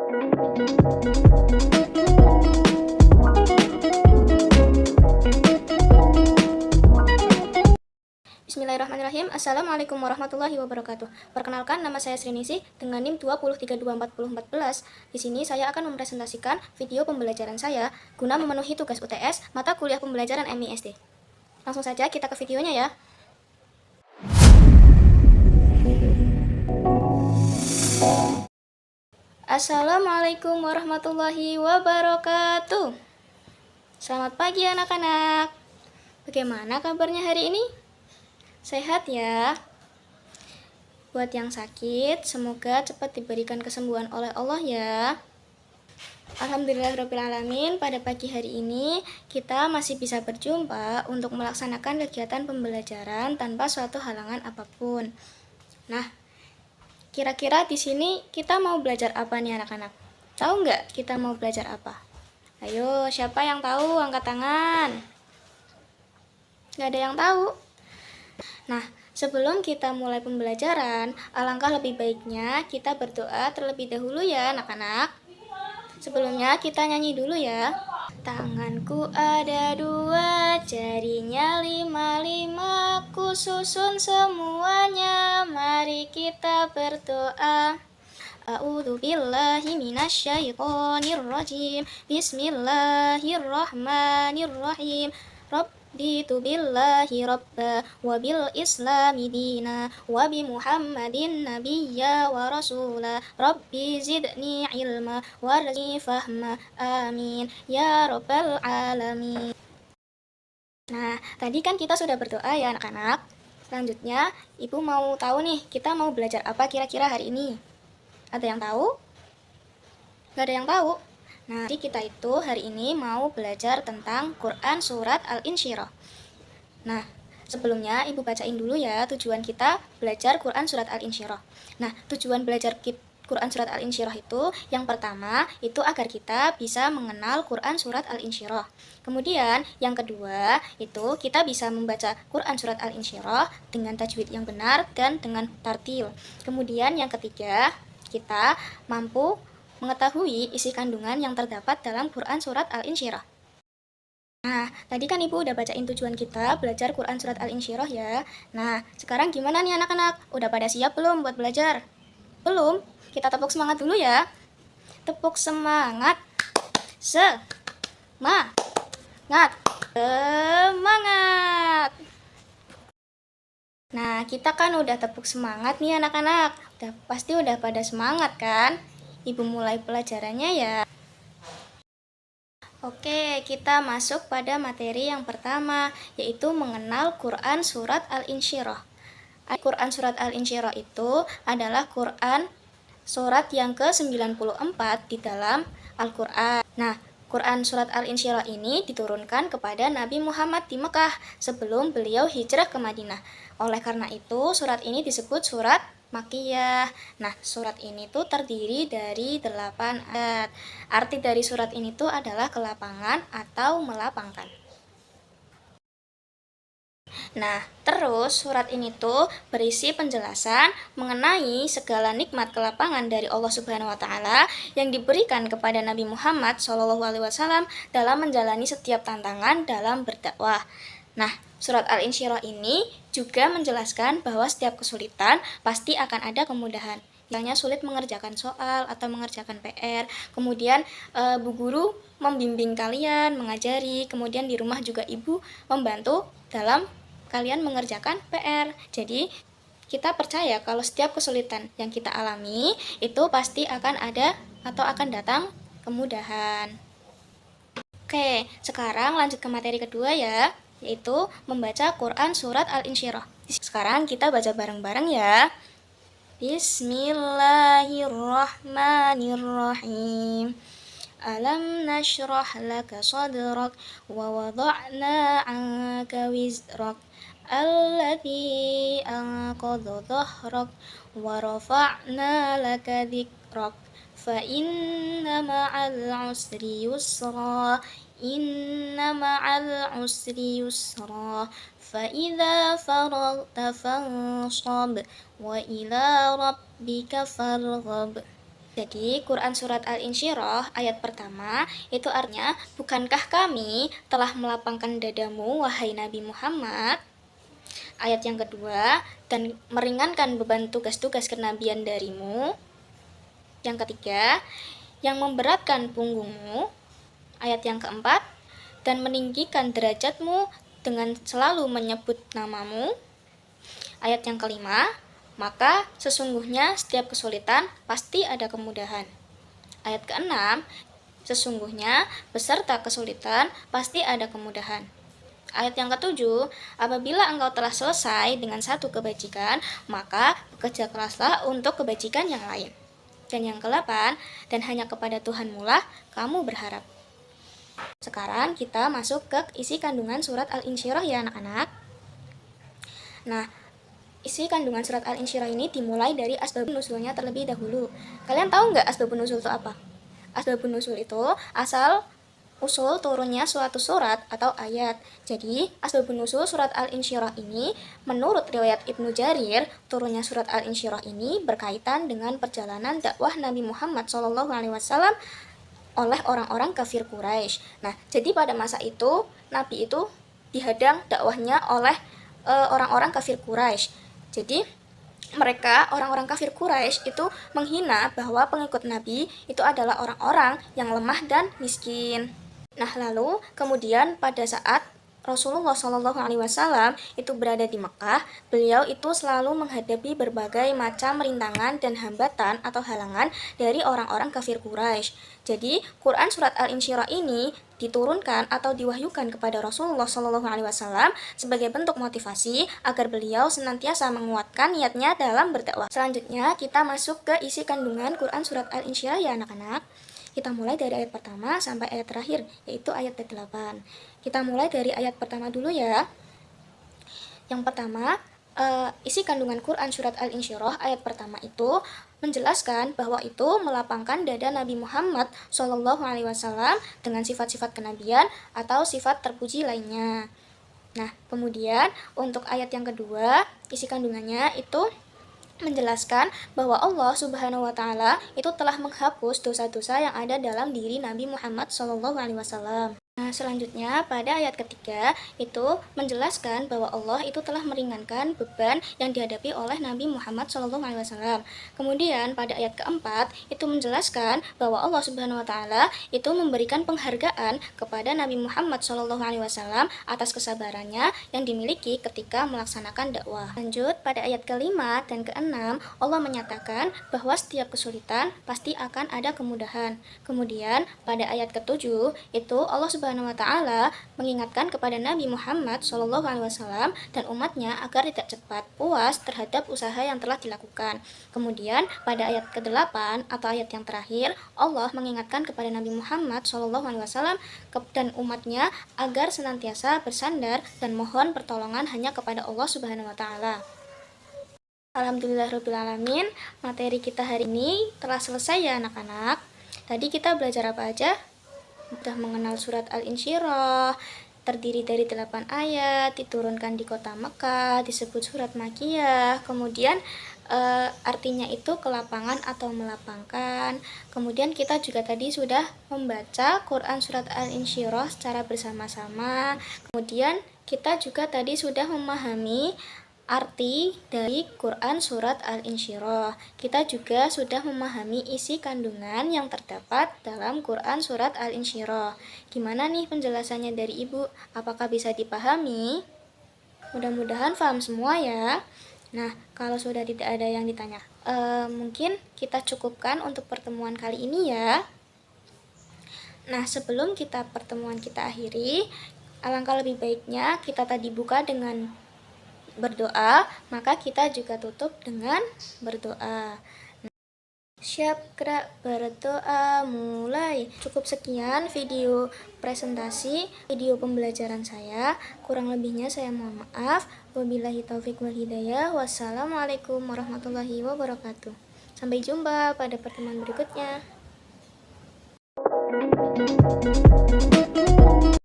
Bismillahirrahmanirrahim. Assalamualaikum warahmatullahi wabarakatuh. Perkenalkan, nama saya Srinisi dengan NIM 2032414. Di sini saya akan mempresentasikan video pembelajaran saya guna memenuhi tugas UTS mata kuliah pembelajaran MISD. Langsung saja kita ke videonya ya. Assalamualaikum warahmatullahi wabarakatuh. Selamat pagi anak-anak. Bagaimana kabarnya hari ini? Sehat ya? Buat yang sakit, semoga cepat diberikan kesembuhan oleh Allah ya. Alhamdulillahirrahmanirrahim, pada pagi hari ini kita masih bisa berjumpa untuk melaksanakan kegiatan pembelajaran tanpa suatu halangan apapun. Nah, kira-kira di sini kita mau belajar apa nih anak-anak? Tahu nggak kita mau belajar apa? Ayo, siapa yang tahu? Angkat tangan. Nggak ada yang tahu? Nah, sebelum kita mulai pembelajaran, alangkah lebih baiknya kita berdoa terlebih dahulu ya anak-anak. Sebelumnya kita nyanyi dulu ya. Tanganku ada 2, jarinya 5, ku susun semuanya, mari kita berdoa. A'udzu billahi minasyaitonir rajim. Bismillahirrahmanirrahim. Raditu billahi rabba wa bil islami dina wa bi muhammadin nabiyya wa rasula rabbi zidni ilma warzi fahma amin ya rabbal alamin. Nah, tadi kan kita sudah berdoa ya anak-anak. Selanjutnya, ibu mau tahu nih, kita mau belajar apa kira-kira hari ini? Ada yang tahu? Gak ada yang tahu? Nah, jadi kita itu hari ini mau belajar tentang Quran Surat Al-Insyirah. Nah, sebelumnya ibu bacain dulu ya tujuan kita belajar Quran Surat Al-Insyirah. Nah, tujuan belajar Quran Surat Al-Insyirah itu yang pertama itu agar kita bisa mengenal Quran Surat Al-Insyirah. Kemudian yang kedua itu kita bisa membaca Quran Surat Al-Insyirah dengan tajwid yang benar dan dengan tartil. Kemudian yang ketiga kita mampu mengetahui isi kandungan yang terdapat dalam Quran Surat Al-Insyirah. Nah, tadi kan ibu udah bacain tujuan kita belajar Quran Surat Al-Insyirah ya. Nah, sekarang gimana nih anak-anak? Udah pada siap belum buat belajar? Belum? Kita tepuk semangat dulu ya. Tepuk semangat. Semangat. Semangat. Nah, kita kan udah tepuk semangat nih anak-anak. Pasti udah pada semangat kan? Ibu mulai pelajarannya ya. Oke, kita masuk pada materi yang pertama, yaitu mengenal Quran Surat Al-Insyirah. Quran Surat Al-Insyirah itu adalah Quran surat yang ke-94 di dalam Al-Quran. Nah, Quran Surat Al-Insyirah ini diturunkan kepada Nabi Muhammad di Mekah sebelum beliau hijrah ke Madinah. Oleh karena itu, surat ini disebut surat Makkiyah. Nah, surat ini tuh terdiri dari 8 ayat. Arti dari surat ini tuh adalah kelapangan atau melapangkan. Nah, terus surat ini tuh berisi penjelasan mengenai segala nikmat kelapangan dari Allah Subhanahu wa taala yang diberikan kepada Nabi Muhammad SAW dalam menjalani setiap tantangan dalam berdakwah. Nah, surat Al-Insyirah ini juga menjelaskan bahwa setiap kesulitan pasti akan ada kemudahan. Misalnya sulit mengerjakan soal atau mengerjakan PR, kemudian bu guru membimbing kalian, mengajari, kemudian di rumah juga ibu membantu dalam kalian mengerjakan PR. Jadi, kita percaya kalau setiap kesulitan yang kita alami itu pasti akan ada atau akan datang kemudahan. Oke, sekarang lanjut ke materi kedua ya, yaitu membaca Quran Surat Al-Insyirah. Sekarang kita baca bareng-bareng ya. Bismillahirrahmanirrahim. Alam nashrah laka sadrak wa wada'na 'anka wizrak alladzi anqadha dhahrak wa rafa'na laka dhikrak fa inna ma'al usri yusra inna ma'al usri yusra fa idza faragta fansab wa ila rabbika farghab. Jadi, Quran Surat Al-Insyirah ayat pertama itu artinya, bukankah kami telah melapangkan dadamu, wahai Nabi Muhammad? Ayat yang kedua, dan meringankan beban tugas-tugas kenabian darimu. Yang ketiga, yang memberatkan punggungmu. Ayat yang keempat, dan meninggikan derajatmu dengan selalu menyebut namamu. Ayat yang kelima, maka sesungguhnya setiap kesulitan pasti ada kemudahan. Ayat keenam, sesungguhnya beserta kesulitan pasti ada kemudahan. Ayat yang ketujuh, apabila engkau telah selesai dengan satu kebajikan, maka bekerja keraslah untuk kebajikan yang lain. Dan yang ke-8, dan hanya kepada Tuhanmu lah kamu berharap. Sekarang kita masuk ke isi kandungan surat Al-Insyirah ya anak-anak. Nah, isi kandungan surat Al-Insyirah ini dimulai dari asbabun nuzulnya terlebih dahulu. Kalian tahu nggak asbabun nuzul itu apa? Asbabun nuzul itu asal usul turunnya suatu surat atau ayat. Jadi, asbabun nuzul surat Al-Insyirah ini menurut riwayat Ibnu Jarir, turunnya surat Al-Insyirah ini berkaitan dengan perjalanan dakwah Nabi Muhammad SAW oleh orang-orang kafir Quraisy. Nah, jadi pada masa itu Nabi itu dihadang dakwahnya oleh orang-orang kafir Quraisy. Jadi mereka, orang-orang kafir Quraisy itu menghina bahwa pengikut Nabi itu adalah orang-orang yang lemah dan miskin. Nah, lalu kemudian pada saat Rasulullah SAW itu berada di Mekah, beliau itu selalu menghadapi berbagai macam rintangan dan hambatan atau halangan dari orang-orang kafir Quraisy. Jadi, Quran Surat Al-Insyirah ini diturunkan atau diwahyukan kepada Rasulullah SAW sebagai bentuk motivasi agar beliau senantiasa menguatkan niatnya dalam berdakwah. Selanjutnya, kita masuk ke isi kandungan Quran Surat Al-Insyirah ya anak-anak. Kita mulai dari ayat pertama sampai ayat terakhir, yaitu ayat ke-8. Kita mulai dari ayat pertama dulu ya. Yang pertama, isi kandungan Quran Surat Al-Insyirah ayat pertama itu menjelaskan bahwa itu melapangkan dada Nabi Muhammad SAW dengan sifat-sifat kenabian atau sifat terpuji lainnya. Nah, kemudian untuk ayat yang kedua, isi kandungannya itu menjelaskan bahwa Allah Subhanahu wa Ta'ala itu telah menghapus dosa-dosa yang ada dalam diri Nabi Muhammad SAW. Nah, selanjutnya pada ayat ketiga itu menjelaskan bahwa Allah itu telah meringankan beban yang dihadapi oleh Nabi Muhammad SAW. Kemudian pada ayat keempat itu menjelaskan bahwa Allah Subhanahu Wa Taala itu memberikan penghargaan kepada Nabi Muhammad SAW atas kesabarannya yang dimiliki ketika melaksanakan dakwah. Lanjut pada ayat kelima dan keenam, Allah menyatakan bahwa setiap kesulitan pasti akan ada kemudahan. Kemudian pada ayat ketujuh itu Allah Subhanahu wa Ta'ala mengingatkan kepada Nabi Muhammad SAW dan umatnya agar tidak cepat puas terhadap usaha yang telah dilakukan. Kemudian pada ayat ke-8 atau ayat yang terakhir, Allah mengingatkan kepada Nabi Muhammad SAW dan umatnya agar senantiasa bersandar dan mohon pertolongan hanya kepada Allah Subhanahu wa Ta'ala. Alhamdulillahirrabbilalamin, materi kita hari ini telah selesai ya anak-anak. Tadi kita belajar apa aja? Sudah mengenal surat Al-Insyirah, terdiri dari 8 ayat, diturunkan di kota Mekah, disebut surat Makkiyah, kemudian artinya itu kelapangan atau melapangkan. Kemudian kita juga tadi sudah membaca Quran surat Al-Insyirah secara bersama-sama. Kemudian kita juga tadi sudah memahami arti dari Quran Surat Al-Insyirah. Kita juga sudah memahami isi kandungan yang terdapat dalam Quran Surat Al-Insyirah. Gimana nih penjelasannya dari Ibu? Apakah bisa dipahami? Mudah-mudahan paham semua ya. Nah, kalau sudah tidak ada yang ditanya, mungkin kita cukupkan untuk pertemuan kali ini ya. Nah, sebelum pertemuan kita akhiri, alangkah lebih baiknya kita tadi buka dengan berdoa, maka kita juga tutup dengan berdoa. Siap, gerak, berdoa, mulai. Cukup sekian video presentasi, video pembelajaran saya. Kurang lebihnya saya mohon maaf. Wabillahi taufik wal hidayah. Wassalamualaikum warahmatullahi wabarakatuh. Sampai jumpa pada pertemuan berikutnya.